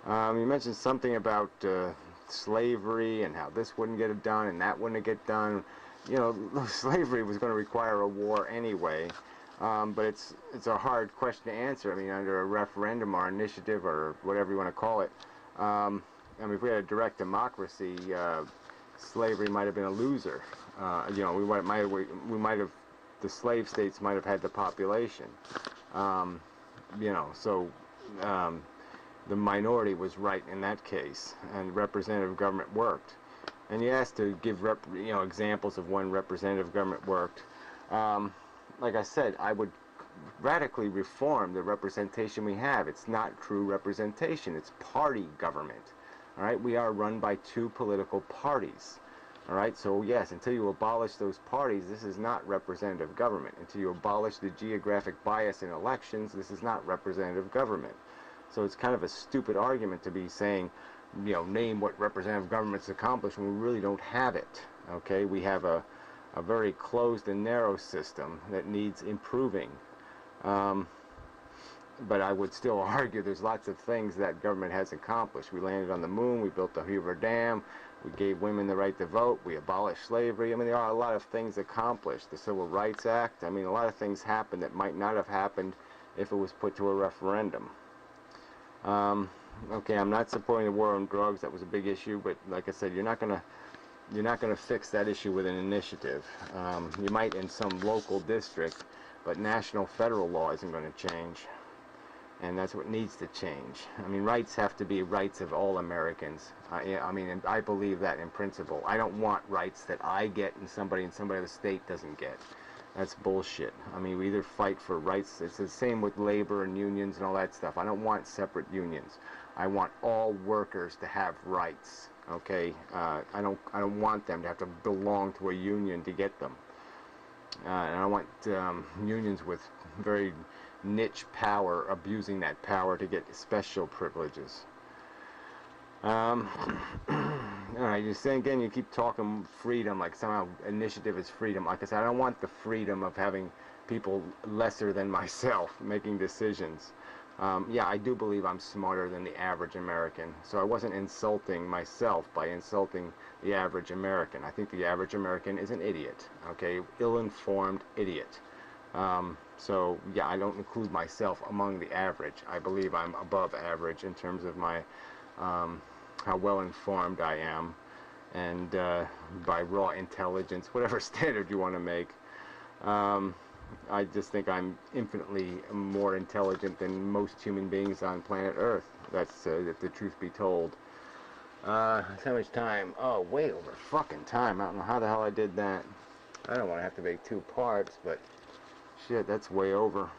You mentioned something about slavery and how this wouldn't get it done and that wouldn't get done. You know, slavery was going to require a war anyway, but it's a hard question to answer. I mean, under a referendum or initiative or whatever you want to call it. I mean, if we had a direct democracy, slavery might have been a loser. You know, we might have the slave states might have had the population. You know, so. The minority was right in that case, and representative government worked. And you asked to give examples of when representative government worked. Like I said, I would radically reform the representation we have. It's not true representation. It's party government. All right, we are run by two political parties. All right, so yes, until you abolish those parties, this is not representative government. Until you abolish the geographic bias in elections, this is not representative government. So it's kind of a stupid argument to be saying, you know, name what representative government's accomplished when we really don't have it. Okay, we have a very closed and narrow system that needs improving. But I would still argue there's lots of things that government has accomplished. We landed on the moon, we built the Hoover Dam, we gave women the right to vote, we abolished slavery. I mean, there are a lot of things accomplished. The Civil Rights Act, I mean, a lot of things happened that might not have happened if it was put to a referendum. Okay, I'm not supporting the war on drugs. That was a big issue, but like I said, you're not gonna fix that issue with an initiative. You might in some local district, but national federal law isn't going to change, and that's what needs to change. I mean, rights have to be rights of all Americans. I mean, and I believe that in principle. I don't want rights that I get and somebody in some other state doesn't get. That's bullshit. I mean, we either fight for rights. It's the same with labor and unions and all that stuff. I don't want separate unions. I want all workers to have rights. Okay, I don't want them to have to belong to a union to get them. And I want unions with very niche power abusing that power to get special privileges. Alright, you're saying again, you keep talking freedom, like somehow initiative is freedom. Like I said, I don't want the freedom of having people lesser than myself making decisions. Yeah, I do believe I'm smarter than the average American, so I wasn't insulting myself by insulting the average American. I think the average American is an idiot, okay, ill-informed idiot. So yeah, I don't include myself among the average. I believe I'm above average in terms of my how well informed I am, and by raw intelligence, whatever standard you want to make. I just think I'm infinitely more intelligent than most human beings on planet Earth. That's if the truth be told. How much time? Oh, way over fucking time. I don't know how the hell I did that. I don't want to have to make 2 parts, but shit, that's way over.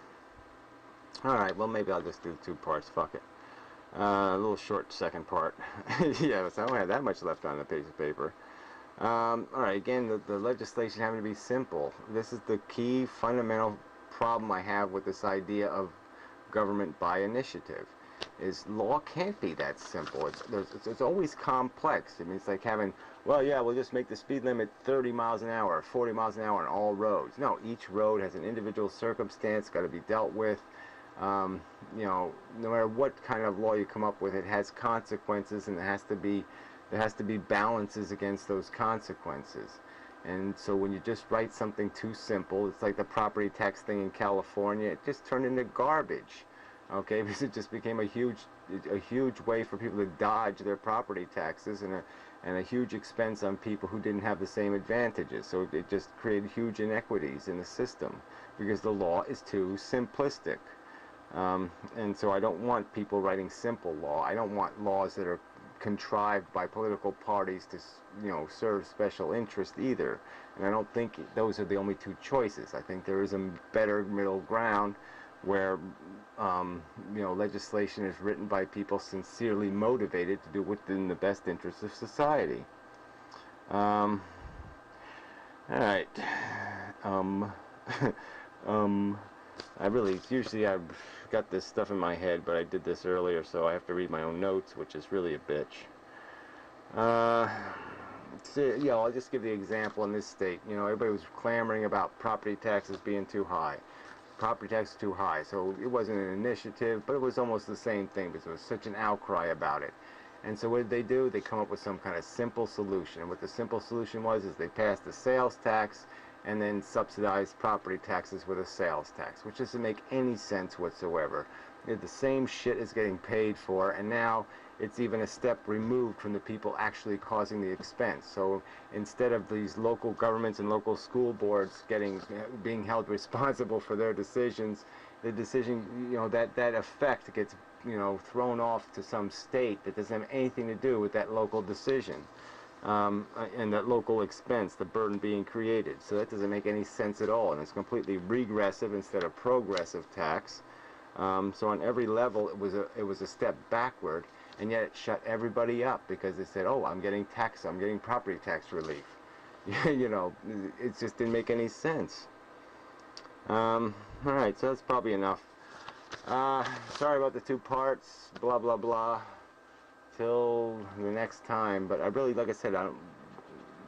Alright, well maybe I'll just do 2 parts, fuck it. A little short second part. Yeah, so I don't have that much left on the piece of paper. Alright, again, the legislation having to be simple. This is the key fundamental problem I have with this idea of government by initiative. Is law can't be that simple. It's always complex. I mean, it's like having, well, yeah, we'll just make the speed limit 30 miles an hour, 40 miles an hour on all roads. No, each road has an individual circumstance, got to be dealt with. You know, no matter what kind of law you come up with, it has consequences, and there has to be balances against those consequences. And so when you just write something too simple, it's like the property tax thing in California, it just turned into garbage. Okay, because it just became a huge way for people to dodge their property taxes, and a huge expense on people who didn't have the same advantages. So it just created huge inequities in the system because the law is too simplistic. And so I don't want people writing simple law. I don't want laws that are contrived by political parties to, you know, serve special interest either. And I don't think those are the only 2 choices. I think there is a better middle ground where you know, legislation is written by people sincerely motivated to do what's in the best interest of society. All right. Usually I've got this stuff in my head, but I did this earlier, so I have to read my own notes, which is really a bitch. So, yeah, I'll just give the example in this state. You know, everybody was clamoring about property taxes being too high. property tax is too high. So it wasn't an initiative, but it was almost the same thing because there was such an outcry about it. And so what did they do? They come up with some kind of simple solution. And what the simple solution was is they passed the sales tax and then subsidized property taxes with a sales tax, which doesn't make any sense whatsoever. The same shit is getting paid for, and now it's even a step removed from the people actually causing the expense. So instead of these local governments and local school boards being held responsible for their decisions, the decision, that effect gets, thrown off to some state that doesn't have anything to do with that local decision. And that local expense, the burden being created. So that doesn't make any sense at all, and it's completely regressive instead of progressive tax. So on every level, it was a step backward, and yet it shut everybody up because they said, "Oh, I'm getting property tax relief." It just didn't make any sense. All right, so that's probably enough. Sorry about the 2 parts. Blah blah blah. Till the next time, but I really, like I said,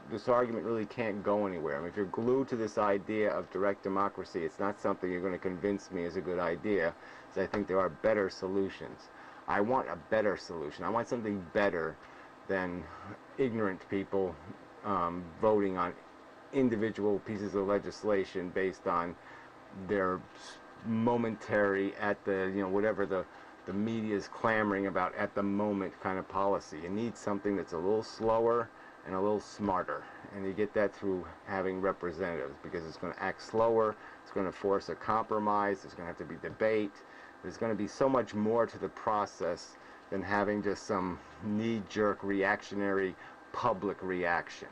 this argument really can't go anywhere. I mean, if you're glued to this idea of direct democracy, it's not something you're going to convince me is a good idea, because I think there are better solutions. I want a better solution. I want something better than ignorant people voting on individual pieces of legislation based on their momentary, at the, whatever the media is clamoring about at the moment kind of policy. You need something that's a little slower and a little smarter, and you get that through having representatives, because it's going to act slower, it's going to force a compromise, there's going to have to be debate, there's going to be so much more to the process than having just some knee-jerk reactionary public reaction.